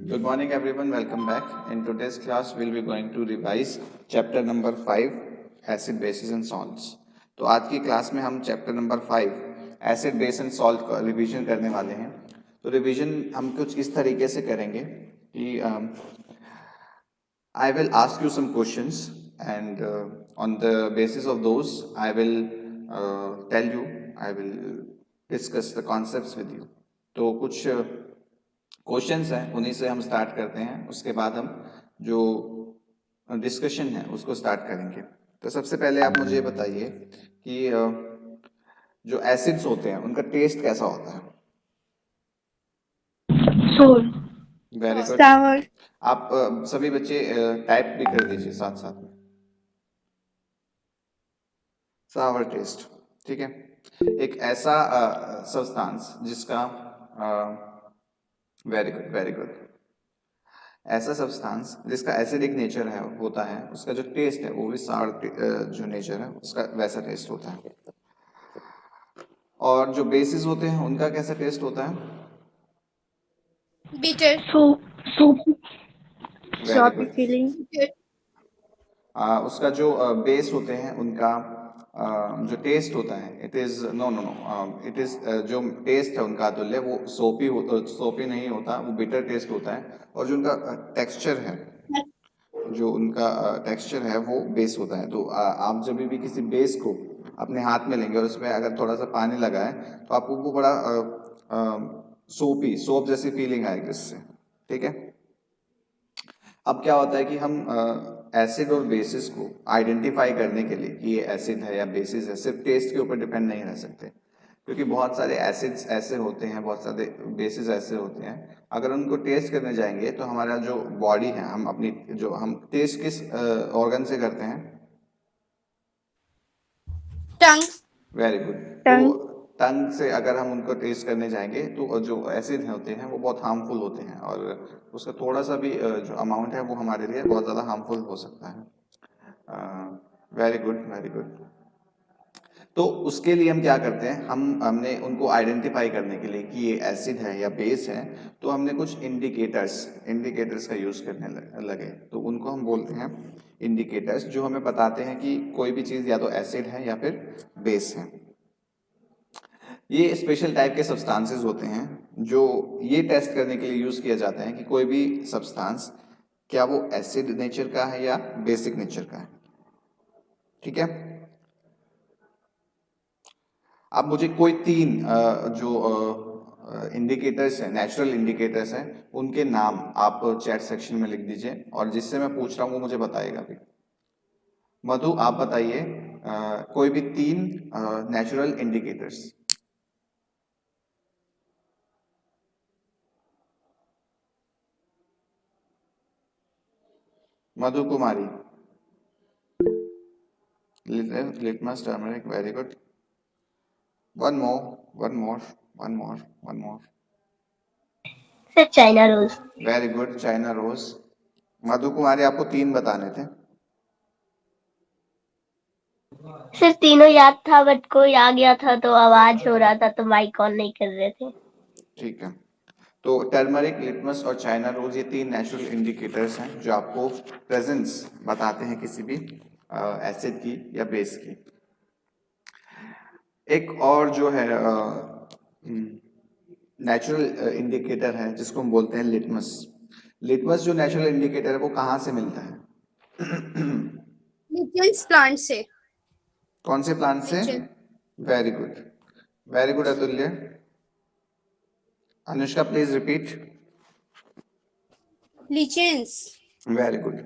Good morning everyone, welcome back. In today's class we'll be going to revise chapter number 5 acid bases and salts. तो आज की class में हम chapter number 5 acid base and salt का revision करने वाले हैं. तो रिवीजन हम कुछ इस तरीके से करेंगे कि I will ask you some questions and on the basis of those I will tell you, I will discuss the concepts with you. तो कुछ क्वेश्चंस हैं उन्हीं से हम स्टार्ट करते हैं, उसके बाद हम जो डिस्कशन है उसको स्टार्ट करेंगे. तो सबसे पहले आप मुझे बताइए कि जो एसिड्स होते हैं उनका टेस्ट कैसा होता है. Very good. आप सभी बच्चे टाइप भी कर दीजिए साथ साथ में. सावर टेस्ट, ठीक है. एक ऐसा सब्सटेंस जिसका वेरी गुड वेरी गुड, ऐसा सब्सटेंस जिसका एसिडिक नेचर है होता है, उसका जो टेस्ट है वो भी सावर जो नेचर है उसका वैसा टेस्ट होता है. और जो बेसिस होते हैं उनका कैसा टेस्ट होता है. बिटर. Very good. उसका जो बेस होते हैं उनका जो टेस्ट होता है it is no no no it is जो टेस्ट है उनका अतुल्य वो सोपी नहीं होता, वो बिटर टेस्ट होता है. और जो उनका टेक्सचर है, जो उनका टेक्सचर है वो बेस होता है. तो आप जब भी किसी बेस को अपने हाथ में लेंगे और उसमें अगर थोड़ा सा पानी लगाए तो आपको वो बड़ा सोप जैसी फीलिंग आएगी इससे, ठीक है. अब क्या होता है कि हम एसिड और बेसिस को आइडेंटिफाई करने के लिए कि ये एसिड है या बेसिस है सिर्फ टेस्ट के ऊपर डिपेंड नहीं रह सकते, क्योंकि बहुत सारे एसिड्स ऐसे होते हैं, बहुत सारे बेसिस ऐसे होते हैं. अगर उनको टेस्ट करने जाएंगे तो हमारा जो बॉडी है, हम अपनी जो हम टेस्ट किस ऑर्गन से करते हैं. टंग. Very good. तो टंग से अगर हम उनको टेस्ट करने जाएंगे तो जो एसिड होते हैं वो बहुत हार्मफुल होते हैं और उसका थोड़ा सा भी जो अमाउंट है वो हमारे लिए बहुत ज़्यादा हार्मफुल हो सकता है. Very good very good. तो उसके लिए हम क्या करते हैं, हमने उनको आइडेंटिफाई करने के लिए कि ये एसिड है या बेस है, तो हमने कुछ इंडिकेटर्स का यूज करने लगे. तो उनको हम बोलते हैं इंडिकेटर्स, जो हमें बताते हैं कि कोई भी चीज या तो एसिड है या फिर बेस है. ये स्पेशल टाइप के सब्सटेंसेस होते हैं जो ये टेस्ट करने के लिए यूज किया जाता है कि कोई भी सब्सटेंस क्या वो एसिड नेचर का है या बेसिक नेचर का है, ठीक है. अब मुझे कोई तीन जो इंडिकेटर्स हैं, नेचुरल इंडिकेटर्स हैं, उनके नाम आप चैट सेक्शन में लिख दीजिए और जिससे मैं पूछ रहा हूँ वो मुझे बताएगा भी. मधु आप बताइए कोई भी तीन natural indicators. Madhu Kumari. Litmus, turmeric, very good. One more. Sir China rose. Very good, China rose. Madhu Kumari आपको तीन बताने थे. सर तीनों याद था बट कोई आ गया था तो आवाज हो रहा था तो माइक ऑन नहीं कर रहे थे. ठीक है. तो टर्मरिक, लिटमस और चाइना रोज ये तीन नेचुरल इंडिकेटर्स हैं जो आपको प्रेजेंस बताते हैं किसी भी एसिड की या बेस की. एक और जो है नेचुरल इंडिकेटर है जिसको हम बोलते हैं लिटमस. लिटमस जो नेचुरल इंडिकेटर है वो कहाँ से मिलता है. लिचेंस प्लांट से. कौन से प्लांट से. Very good Atulya. Anushka please repeat. Lichens. Very good.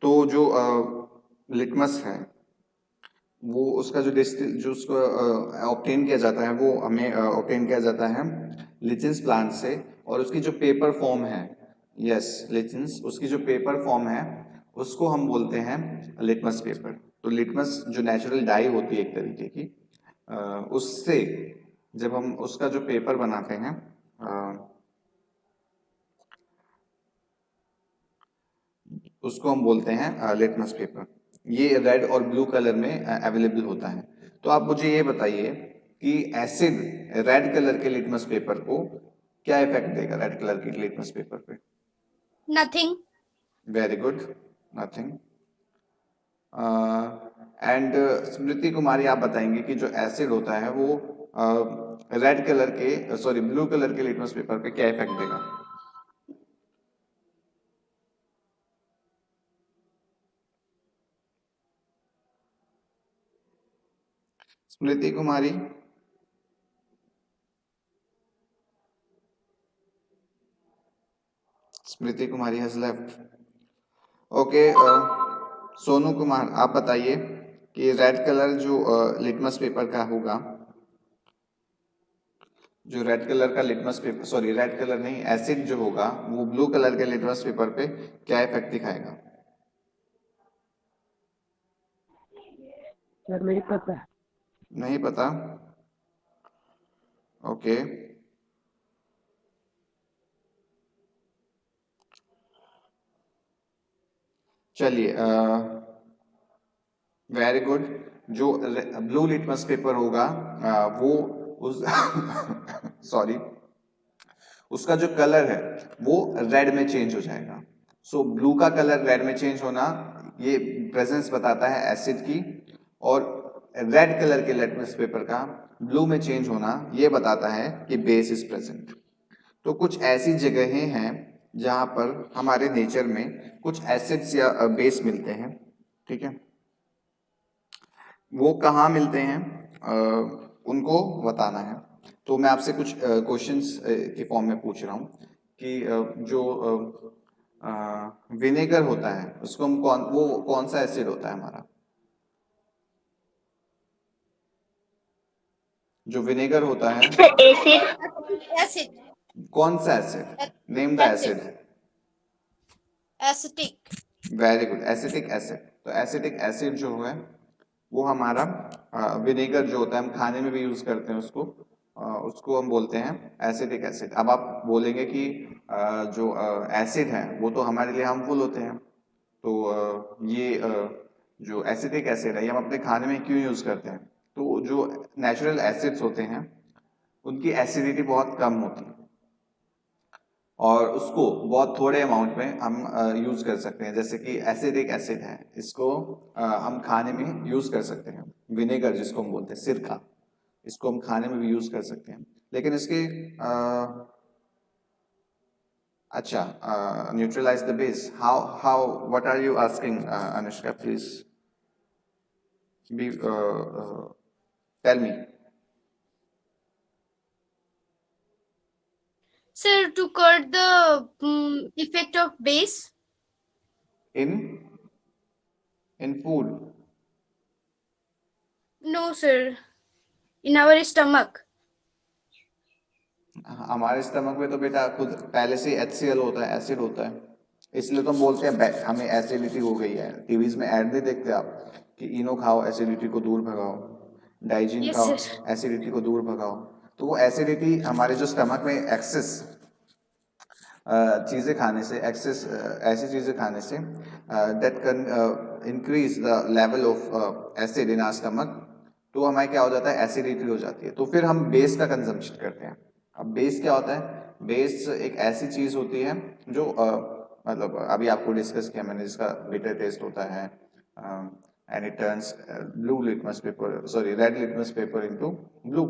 तो जो लिटमस है वो उसका जो उसको ऑब्टेन किया जाता है वो हमें ऑब्टेन किया जाता है लिचेंस प्लांट से. और उसकी जो पेपर फॉर्म है, यस लिचेंस, उसकी जो पेपर फॉर्म है उसको हम बोलते हैं लिटमस पेपर. तो लिटमस जो नेचुरल डाई होती है एक तरीके की, उससे जब हम उसका जो पेपर बनाते हैं उसको हम बोलते हैं लिटमस पेपर. ये रेड और ब्लू कलर में अवेलेबल होता है. तो आप मुझे ये बताइए कि एसिड रेड कलर के लिटमस पेपर को क्या इफेक्ट देगा, रेड कलर के लिटमस पेपर पे. Nothing. Very good, nothing. And Smriti Kumari, आप बताएंगे कि जो एसिड होता है वो रेड कलर के सॉरी ब्लू कलर के लिटमस पेपर पे क्या इफेक्ट देगा? Smriti Kumari, Smriti Kumari has left. Okay, Sonu Kumar, आप बताइए कि रेड कलर जो लिटमस पेपर का होगा, जो रेड कलर का litmus paper sorry red colour नहीं एसिड जो होगा वो ब्लू कलर के लिटमस पेपर पे क्या इफेक्ट दिखाएगा? सर नहीं पता। नहीं पता? ओके, चलिए, वेरी गुड। जो ब्लू लिटमस पेपर होगा वो उस सॉरी उसका जो कलर है वो रेड में चेंज हो जाएगा। सो ब्लू का कलर रेड में चेंज होना ये प्रेजेंस बताता है एसिड की, और रेड कलर के लिटमस पेपर का ब्लू में चेंज होना ये बताता है कि बेस इज प्रेजेंट। तो कुछ ऐसी जगहें हैं जहां पर हमारे नेचर में कुछ एसिड्स या बेस मिलते हैं, ठीक है? वो कहाँ मिलते हैं उनको बताना है। तो मैं आपसे कुछ क्वेश्चंस के फॉर्म में पूछ रहा हूँ कि जो विनेगर होता है उसको हम वो कौन सा एसिड होता है हमारा? जो विनेगर होता है एसिड। Acid. कौन सा acid? Name the Acid. Acid. Acetic. Very good, acetic acid. तो एसिटिक एसिड जो है वो हमारा विनेगर जो होता है, हम खाने में भी यूज करते हैं उसको, उसको हम बोलते हैं एसिटिक एसिड। अब आप बोलेंगे कि जो एसिड है वो तो हमारे लिए हार्मफुल होते हैं, तो ये जो एसिटिक एसिड है ये हम अपने खाने में क्यों यूज करते हैं? तो जो नेचुरल एसिड्स होते हैं उनकी एसिडिटी बहुत कम होती है और उसको बहुत थोड़े अमाउंट में हम यूज कर सकते हैं। जैसे कि एसिडिक एसिड है, इसको हम खाने में यूज कर सकते हैं। विनेगर जिसको हम बोलते हैं, सिरका, इसको हम खाने में भी यूज कर सकते हैं। लेकिन इसके अच्छा, neutralise the base, how what are you asking Anushka, please be tell me. Sir, to cut the effect of base. In food? No, sir. In our stomach. हमारे स्टमक में तो बेटा खुद पहले से HCl होता है, एसिड होता है, इसलिए तो हम बोलते हैं हमें एसिडिटी हो गई है। टीवीज में ऐड नहीं देखते आप कि इनो खाओ एसिडिटी को दूर भगाओ, डाइजिन Yes, खाओ sir. एसिडिटी को दूर भगाओ। तो वो एसिडिटी हमारे जो स्टमक में एक्सेस चीज़ें खाने से, एक्सेस ऐसी चीज़ें खाने से that can increase the level of acid in our stomach, तो हमारे क्या हो जाता है, एसिडिटी हो जाती है। तो फिर हम बेस का कंजम्पशन करते हैं। अब बेस क्या होता है? बेस एक ऐसी चीज़ होती है जो मतलब अभी आपको डिस्कस किया मैंने, जिसका बिटर टेस्ट होता है and it turns blue litmus paper sorry red litmus paper into blue.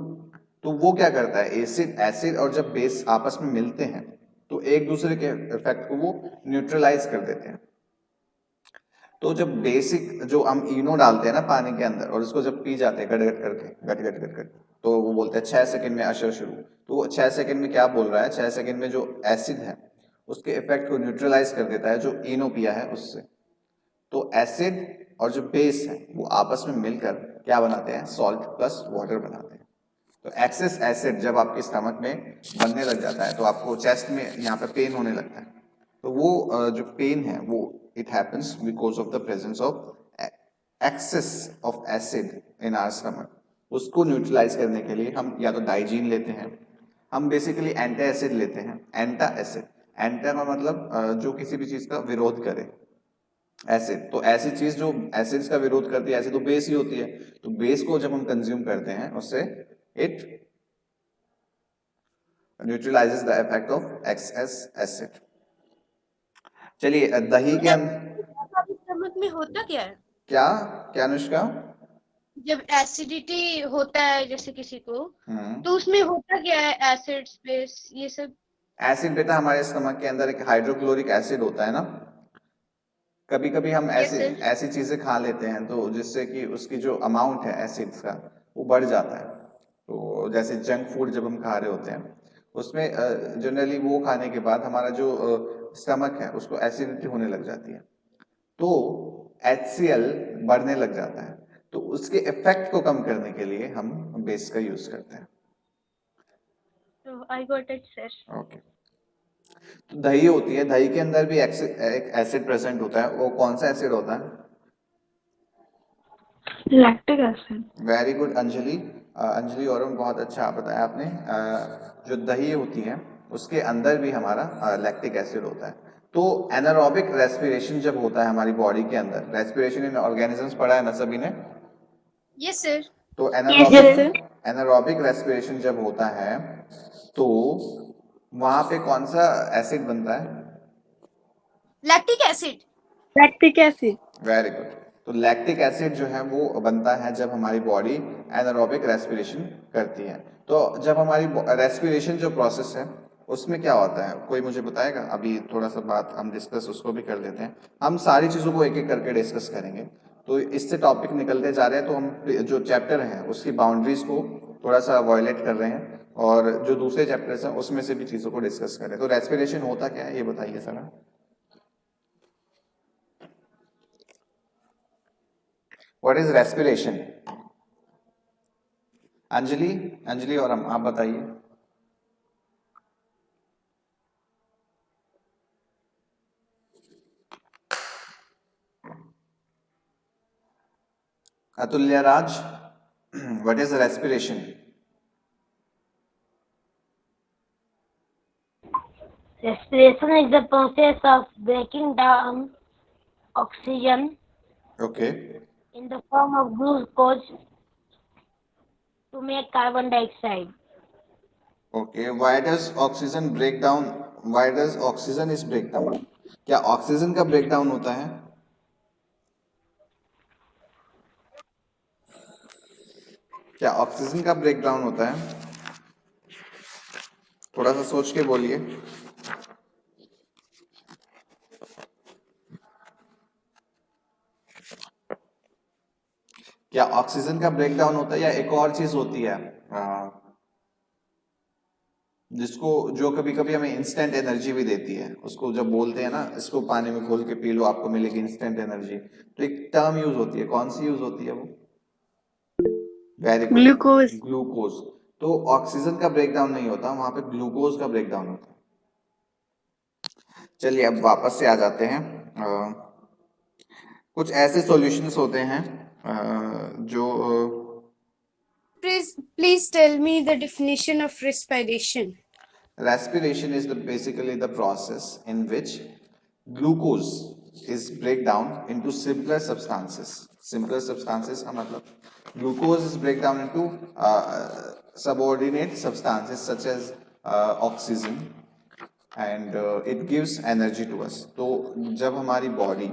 तो वो क्या करता है, एसिड एसिड और जब बेस आपस में मिलते हैं तो एक दूसरे के इफेक्ट को वो न्यूट्रलाइज कर देते हैं। तो जब बेसिक जो हम इनो डालते हैं ना पानी के अंदर, और उसको जब पी जाते हैं गट गट करके, गट गट गट गट, तो वो बोलते हैं 6 सेकंड में अशर शुरू। तो वो 6 सेकंड में क्या बोल रहा है, 6 सेकंड में जो एसिड है उसके इफेक्ट को न्यूट्रलाइज कर देता है जो इनो पिया है उससे। तो एसिड और जो बेस है वो आपस में मिलकर क्या बनाते हैं, सॉल्ट प्लस वाटर बनाते हैं। तो एक्सेस एसिड जब आपके स्टमक में बनने लग जाता है तो आपको चेस्ट में यहाँ पे पेन होने लगता है। तो वो जो पेन है वो it happens because of the presence of excess of acid in our stomach. उसको न्यूट्रलाइज करने के लिए हम या तो डाइजीन लेते हैं, हम बेसिकली एंटा एसिड लेते हैं। एंटा एसिड, एंटा का मतलब जो किसी भी चीज का विरोध करे, एसिड। तो ऐसी चीज जो एसिड्स का विरोध करती है, ऐसी तो बेस ही होती है। तो बेस को जब हम कंज्यूम करते हैं उससे it neutralizes the effect of excess acid. चलिए दही के आपके स्टमक में होता क्या है? क्या क्या अनुष्का? जब एसिडिटी होता है जैसे किसी को, हम्म। तो उसमें होता क्या है? एसिड, स्पेस, ये सब। एसिड बेटा हमारे स्टमक के अंदर एक हाइड्रोक्लोरिक एसिड होता है ना। कभी कभी हम यस ऐसे सर। ऐसी चीजें खा लेते हैं तो जिससे कि उसकी जो अमाउंट है एसिड्स का वो बढ़ जाता है। तो जैसे जंक फूड जब हम खा रहे होते हैं उसमें जनरली वो खाने के बाद हमारा जो स्टमक है उसको एसिडिटी होने लग जाती है, तो HCl बढ़ने लग जाता है। तो उसके इफेक्ट को कम करने के लिए हम बेस का यूज करते हैं। तो I got it sir. Okay. तो दही होती है, दही के अंदर भी एक एसिड प्रेजेंट होता है। वो कौन सा एसिड होता है? Lactic acid. Very good Anjali. Anjali और बहुत अच्छा बताया आपने। जो दही होती है उसके अंदर भी हमारा लैक्टिक एसिड होता है। तो एनारोबिक रेस्पिरेशन जब होता है हमारी बॉडी के अंदर, रेस्पिरेशन इन ऑर्गेनिजम्स पढ़ा है ना सभी ने? Yes sir. तो Yes, sir. एनारोबिक रेस्पिरेशन जब होता है तो वहां पे कौन सा एसिड बनता है? Lactic acid. Lactic acid. Very good. तो लैक्टिक एसिड जो है वो बनता है जब हमारी बॉडी एनारोबिक रेस्पिरेशन करती है। तो जब हमारी रेस्पिरेशन जो प्रोसेस है उसमें क्या होता है, कोई मुझे बताएगा? अभी थोड़ा सा बात हम डिस्कस उसको भी कर लेते हैं। हम सारी चीज़ों को एक एक करके डिस्कस करेंगे। तो इससे टॉपिक निकलते जा रहे हैं तो हम जो चैप्टर है उसकी बाउंड्रीज को थोड़ा सा वॉयलेट कर रहे हैं और जो दूसरे चैप्टर्स हैं उसमें से भी चीज़ों को डिस्कस करें। तो रेस्पिरेशन होता क्या है ये बताइए sir. What is respiration? Anjali, Anjali और हम, आप बताइए। Atulya Raj, what is respiration? Respiration is the process of breaking down oxygen okay in the form of glucose to make carbon dioxide. Okay. Why does oxygen break down? Why does oxygen is break down? क्या oxygen का break down होता है? क्या oxygen का break down होता है? थोड़ा सा सोच के बोलिए। क्या ऑक्सीजन का ब्रेक डाउन होता है या एक और चीज होती है जिसको, जो कभी कभी हमें इंस्टेंट एनर्जी भी देती है, उसको जब बोलते हैं ना इसको पानी में घोल के पी लो आपको मिलेगी इंस्टेंट एनर्जी, तो एक टर्म यूज होती है, कौन सी यूज होती है वो? Very good, Glucose. ग्लूकोज। तो ऑक्सीजन का ब्रेकडाउन नहीं होता, वहां पे ग्लूकोज का ब्रेकडाउन होता है। चलिए अब वापस से आ जाते हैं। कुछ ऐसे सॉल्यूशंस होते हैं जो Please tell me the definition of respiration. respiration is basically the process in which glucose is break down into simpler substances. Simpler substances का मतलब glucose is break down into subordinate substances such as oxygen and it gives energy to us. तो जब हमारी body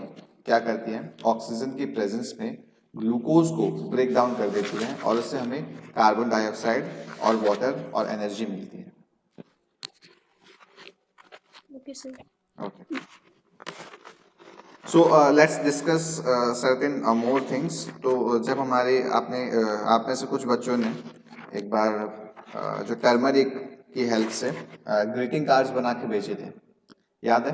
क्या करती है, oxygen की presence में ग्लूकोज को ब्रेक डाउन कर देती है और उससे हमें कार्बन डाइऑक्साइड और वाटर और एनर्जी मिलती है। Okay, sir. Okay. So let's discuss certain more things. तो जब हमारे आप में से कुछ बच्चों ने एक बार जो टर्मरिक की हेल्प से ग्रीटिंग कार्ड्स बना के भेजे थे, याद है?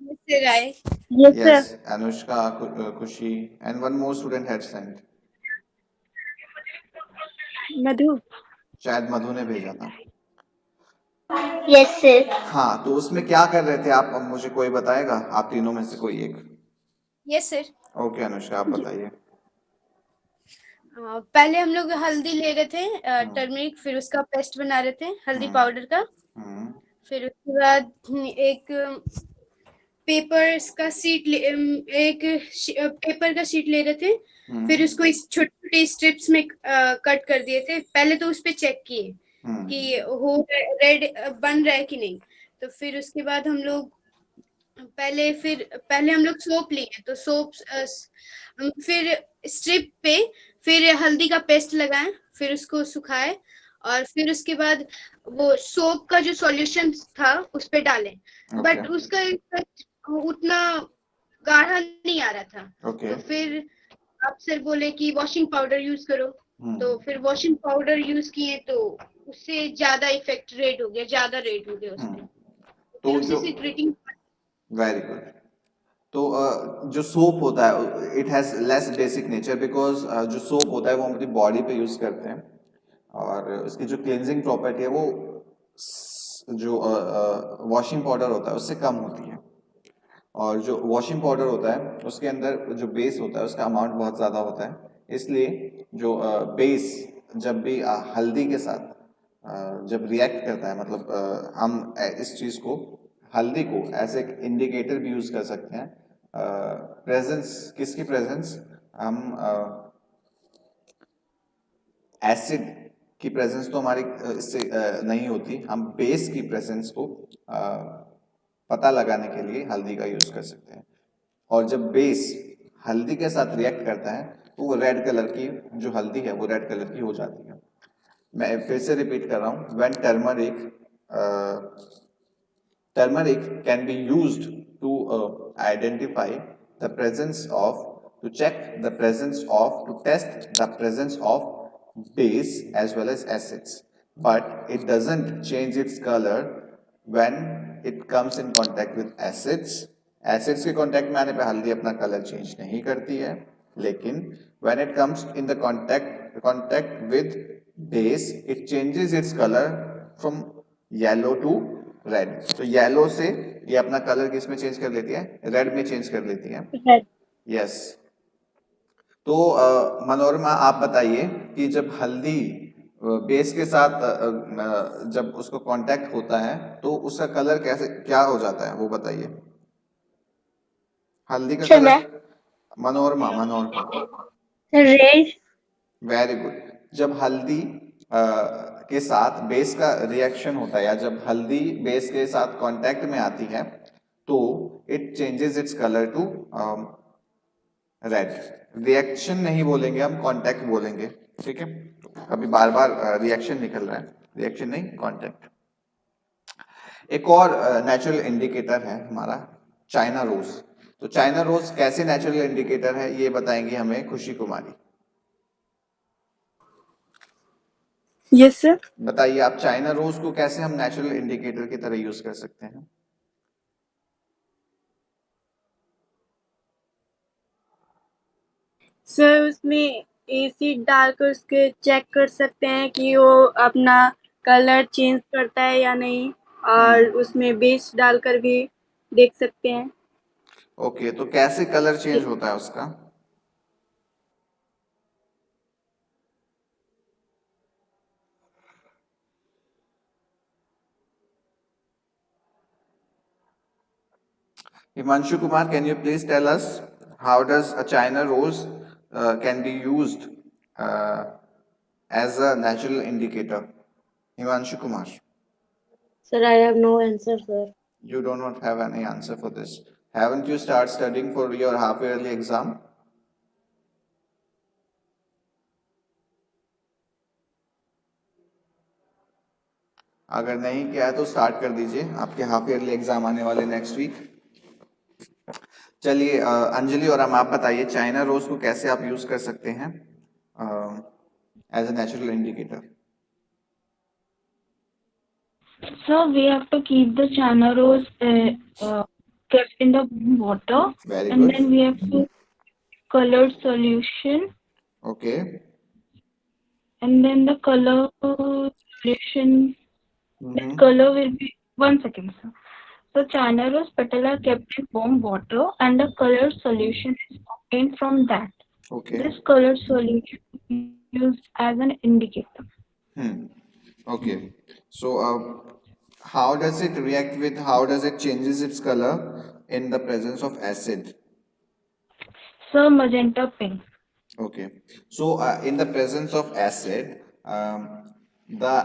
Yes, sir. I. Yes, sir. Yes, Anushka, Kushi, and one more student had sent. Madhu. शायद मधु ने भेजा था। Yes, sir. हाँ, तो उसमें क्या कर रहे थे आप? अब मुझे कोई बताएगा, आप तीनों में से कोई एक? Yes, sir. ओके अनुष्का, आप बताइए। पहले हम लोग हल्दी ले रहे थे, टर्मरिक, फिर उसका पेस्ट बना रहे थे हल्दी पाउडर का। फिर उसके बाद एक पेपर्स का शीट एक पेपर का शीट ले रहे थे। फिर उसको इस छोटे छोटे स्ट्रिप्स में कट कर दिए थे। पहले तो उस पे चेक किए कि हो रेड बन रहा है कि नहीं। तो फिर उसके बाद हम लोग पहले हम लोग सोप लिए, तो सोप फिर स्ट्रिप पे फिर हल्दी का पेस्ट लगाएं, फिर उसको सुखाए, और फिर उसके बाद वो सोप का जो सॉल्यूशन था उस पे डालें। बट ओके उसका इफेक्ट उतना गाढ़ा नहीं आ रहा था। ओके तो फिर आप सर बोले कि वॉशिंग पाउडर यूज करो, तो फिर वॉशिंग पाउडर यूज किए, तो उससे ज्यादा इफेक्ट रेड हो गया, ज्यादा रेड हो गया उसमें। फिर तो उसी जो से ग्रीटिंग। Very good. तो जो सोप होता है it has less basic nature because जो सोप होता है वो हम अपनी बॉडी पे यूज़ करते हैं, और उसकी जो क्लिनजिंग प्रॉपर्टी है वो जो वॉशिंग पाउडर होता है उससे कम होती है। और जो वॉशिंग पाउडर होता है उसके अंदर जो बेस होता है उसका अमाउंट बहुत ज़्यादा होता है, इसलिए जो बेस जब भी हल्दी के साथ जब रिएक्ट करता है, मतलब हम इस चीज़ को, हल्दी को एज एक इंडिकेटर भी यूज़ कर सकते हैं। प्रेजेंस, किसकी प्रेजेंस? हम एसिड की प्रेजेंस तो हमारी इससे नहीं होती, हम बेस की प्रेजेंस को पता लगाने के लिए हल्दी का यूज़ कर सकते हैं। और जब बेस हल्दी के साथ रिएक्ट करता है तो वो रेड कलर की, जो हल्दी है वो रेड कलर की हो जाती है। मैं फिर से रिपीट कर रहा हूँ, when turmeric can be used to identify the presence of, to check the presence of, to test the presence of base as well as acids, but it doesn't change its color when it comes in contact with acids. Acids के contact में आने पे हल्दी अपना colour change नहीं करती है, लेकिन when it comes in the contact with base it changes its colour from yellow to red. तो येलो से ये अपना कलर किस में चेंज कर लेती है? रेड में चेंज कर लेती है। Red. यस। तो मनोरमा आप बताइए कि जब हल्दी बेस के साथ जब उसको कांटेक्ट होता है तो उसका कलर कैसे, क्या हो जाता है, वो बताइए। हल्दी का सर कलर, मैं Manorama Manorama red. Very good. जब हल्दी के साथ बेस का रिएक्शन होता है, या जब हल्दी बेस के साथ कांटेक्ट में आती है तो it changes its colour to red. Reaction नहीं बोलेंगे हम, कांटेक्ट बोलेंगे, ठीक है? अभी बार बार रिएक्शन निकल रहा है, रिएक्शन नहीं, कांटेक्ट। एक और नेचुरल इंडिकेटर है हमारा चाइना रोज। तो चाइना रोज कैसे नेचुरल इंडिकेटर है ये बताएंगी हमें खुशी कुमारी। Yes sir. बताइए आप, चाइना रोज को कैसे हम नेचुरल इंडिकेटर की तरह यूज कर सकते हैं? सर उसमें एसिड डालकर उसके चेक कर सकते हैं कि वो अपना कलर चेंज करता है या नहीं, और उसमें बेस डालकर भी देख सकते हैं। ओके, तो कैसे कलर चेंज होता है उसका? Himanshu Kumar, can you please tell us how does a China rose can be used as a natural indicator? Himanshu Kumar, Sir, I have no answer, sir. you do not have any answer for this. Haven't you started studying for your half-yearly exam? अगर नहीं किया है तो start कर दीजिए, आपके half yearly exam आने वाले नेक्स्ट वीक। चलिए अंजलि और हम, आप बताइए चाइना रोज को कैसे आप यूज कर सकते हैं as a natural indicator? So we have to keep the China rose kept in the water. Very and good. Then we have to colored solution, Okay. and then the color solution, that color will be, 1 second sir. So China rose petal are kept in warm water and the colored solution is obtained from that. Okay. This colored solution is used as an indicator. Okay. So how does it react with, how does it changes its color in the presence of acid? So magenta pink. Okay. So in the presence of acid, the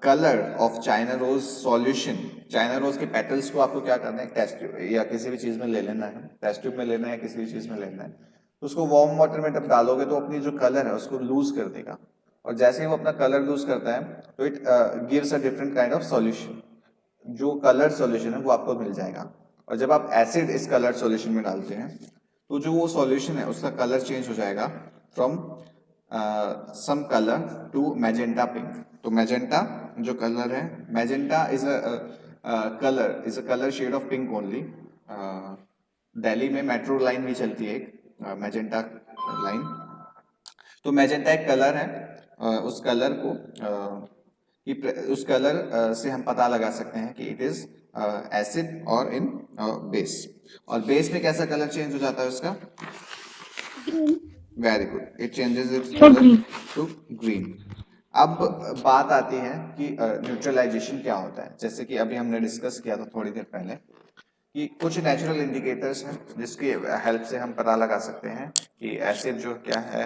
colour of China rose solution, China rose के petals को आपको क्या करना है, test tube या किसी भी चीज में ले लेना है, टेस्ट ट्यूब में लेना है या किसी भी चीज में लेना है, तो उसको वार्म वाटर में जब डालोगे तो अपनी जो कलर है उसको लूज कर देगा, और जैसे ही वो अपना कलर लूज करता है तो it gives a different kind of solution, जो कलर सॉल्यूशन है वो आपको मिल जाएगा। और जब आप एसिड इस कलर सॉल्यूशन में डालते हैं तो जो वो सॉल्यूशन है उसका कलर चेंज हो जाएगा from some colour to magenta pink. तो मैजेंटा जो कलर है, magenta is a colour shade of pink only. Delhi में मेट्रो लाइन भी चलती है एक मैजेंटा लाइन, तो मैजेंटा एक कलर है। उस कलर को उस कलर से हम पता लगा सकते हैं कि इट इज एसिड और इन बेस। और बेस में कैसा कलर चेंज हो जाता है उसका? Very good, it changes its colour to green. अब बात आती है कि न्यूट्रलाइजेशन क्या होता है। जैसे कि अभी हमने डिस्कस किया था थोड़ी देर पहले कि कुछ नेचुरल इंडिकेटर्स हैं जिसकी हेल्प से हम पता लगा सकते हैं कि एसिड जो क्या है,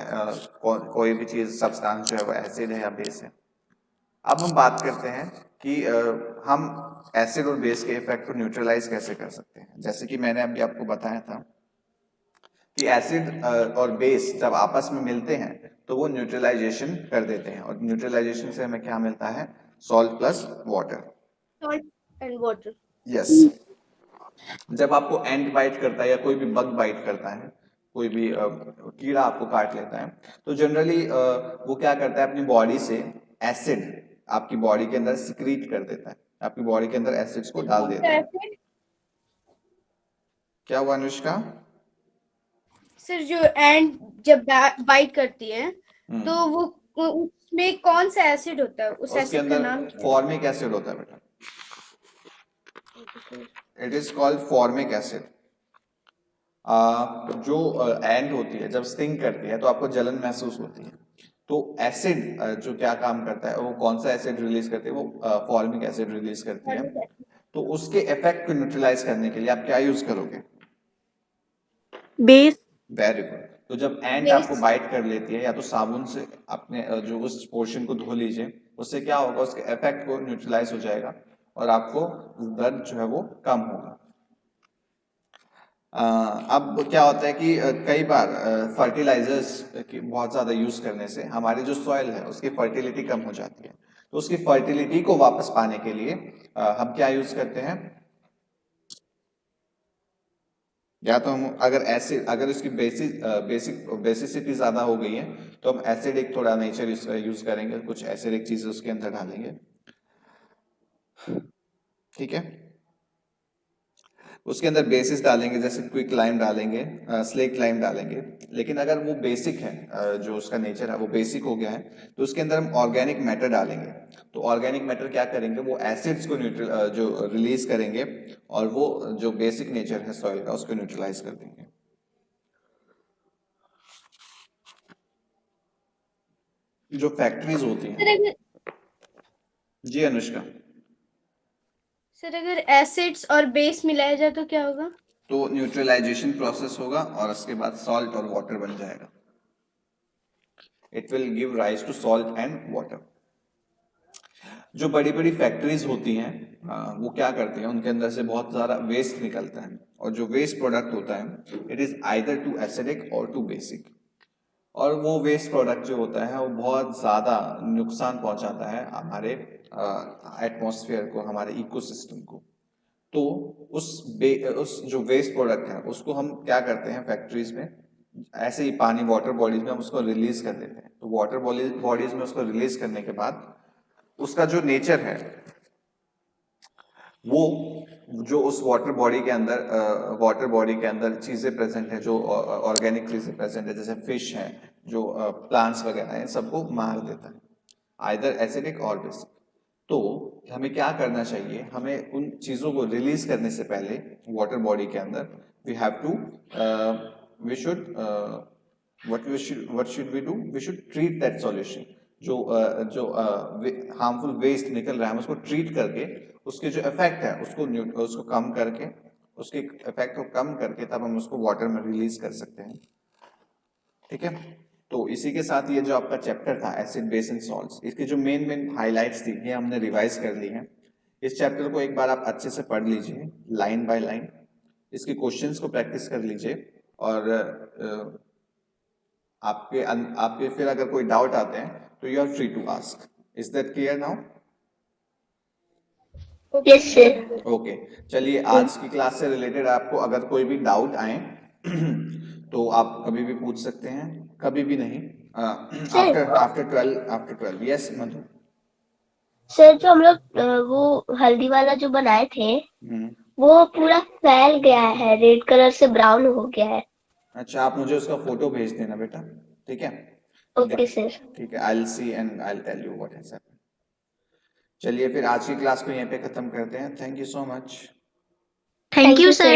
कोई भी चीज सब्सटेंस जो है वो एसिड है या बेस है। अब हम बात करते हैं कि हम एसिड और बेस के इफेक्ट को न्यूट्रलाइज कैसे कर सकते हैं। जैसे कि मैंने अभी आपको बताया था कि एसिड और बेस जब आपस में मिलते हैं तो वो न्यूट्रलाइजेशन कर देते हैं, और न्यूट्रलाइजेशन से हमें क्या मिलता है? Salt plus water. Salt and water. Yes, जब आपको एंट बाइट करता है या कोई भी बग बाइट करता है, कोई भी कीड़ा आपको काट लेता है, तो जनरली वो क्या करता है, अपनी बॉडी से एसिड आपकी बॉडी के अंदर सिक्रीट कर देता है, आपकी बॉडी के अंदर एसिड्स को डाल देता है। क्या हुआ अनुष्का? सर जो एंड जब बाइट करती है तो वो उसमें कौन सा एसिड होता है? उस उसके एसिड का अंदर नाम फॉर्मिक एसिड होता है बेटा, it is called formic acid. जो एंड होती है जब स्टिंग करती है तो आपको जलन महसूस होती है, तो एसिड जो क्या काम करता है, वो कौन सा एसिड रिलीज करती है? वो फॉर्मिक एसिड रिलीज करती है। तो उसके इफेक्ट को न्यूट्रलाइज करने के लिए आप क्या यूज करोगे? बेस। Very good. तो जब एंट आपको बाइट कर लेती है, या तो साबुन से अपने जो उस पोर्शन को धो लीजिए, उससे क्या होगा, उसके इफेक्ट को न्यूट्रलाइज हो जाएगा और आपको दर्द जो है वो कम होगा। अब क्या होता है कि कई बार फर्टिलाइजर्स की बहुत ज्यादा यूज करने से हमारी जो सॉइल है उसकी फर्टिलिटी कम हो जाती है, तो उसकी फर्टिलिटी को वापस पाने के लिए हम क्या यूज करते हैं? या तो हम अगर उसकी बेसिसिटी ज्यादा हो गई है तो हम एसिडिक थोड़ा नेचर यूज करेंगे, कुछ एसिडिक चीजें उसके अंदर डालेंगे, ठीक है। उसके अंदर बेसिस डालेंगे, जैसे क्विक लाइम डालेंगे, स्लेक लाइम डालेंगे। लेकिन अगर वो बेसिक है, जो उसका नेचर है वो बेसिक हो गया है, तो उसके अंदर हम ऑर्गेनिक मैटर डालेंगे। तो ऑर्गेनिक मैटर क्या करेंगे, वो एसिड्स को जो रिलीज करेंगे और वो जो बेसिक नेचर है सॉइल का उसको न्यूट्रलाइज कर देंगे। जो फैक्ट्रीज होती हैं। जी अनुष्का। सर अगर एसिड्स और बेस मिलाया जाए तो क्या होगा? तो न्यूट्रलाइजेशन प्रोसेस होगा और उसके बाद सॉल्ट और वाटर बन जाएगा। It will give rise to salt and water. जो बड़ी बड़ी फैक्ट्रीज होती हैं वो क्या करती हैं, उनके अंदर से बहुत सारा वेस्ट निकलता है, और जो वेस्ट प्रोडक्ट होता है it is either too acidic or too basic, और वो वेस्ट प्रोडक्ट जो होता है वो बहुत ज्यादा नुकसान पहुंचाता है हमारे एटमॉस्फेयर को, हमारे इकोसिस्टम को। तो उस जो वेस्ट प्रोडक्ट है उसको हम क्या करते हैं, फैक्ट्रीज में ऐसे ही पानी वाटर बॉडीज में हम उसको रिलीज कर देते हैं। तो वाटर बॉडीज में उसको रिलीज करने के बाद उसका जो नेचर है वो जो उस वाटर बॉडी के अंदर चीजें प्रेजेंट है, जो ऑर्गेनिक चीजें प्रेजेंट है, जैसे फिश है, जो प्लांट्स वगैरह है, सबको मार देता है, आइदर एसिडिक और बेसिक। तो हमें क्या करना चाहिए, हमें उन चीजों को रिलीज करने से पहले वाटर बॉडी के अंदर we should treat that solution. जो हार्मफुल वेस्ट निकल रहा है हम उसको ट्रीट करके उसके जो इफेक्ट है उसको कम करके, उसके इफेक्ट को कम करके तब हम उसको वाटर में रिलीज कर सकते हैं, ठीक है। तो इसी के साथ ये जो आपका चैप्टर था एसिड बेस एंड सॉल्ट्स, इसकी जो मेन हाइलाइट्स थी ये हमने रिवाइज कर ली है। इस चैप्टर को एक बार आप अच्छे से पढ़ लीजिए लाइन बाय लाइन, इसके क्वेश्चंस को प्रैक्टिस कर लीजिए और आपके फिर अगर कोई डाउट आते हैं तो you are free to ask. Is that clear now? Yes sir. Okay, चलिए आज की क्लास से रिलेटेड आपको अगर कोई भी डाउट आए तो आप कभी भी पूछ सकते हैं, कभी भी नहीं, आफ्टर 12 यस मधु। सर जो हम लोग वो हल्दी वाला जो बनाए थे वो पूरा फैल गया है, रेड कलर से ब्राउन हो गया है। अच्छा, आप मुझे उसका फोटो भेज देना बेटा, ठीक है? Okay sir. ठीक है, I will see and I will tell you what has happened. चलिए फिर आज की क्लास को यहीं पे खत्म करते हैं। Thank you so much. Thank you sir.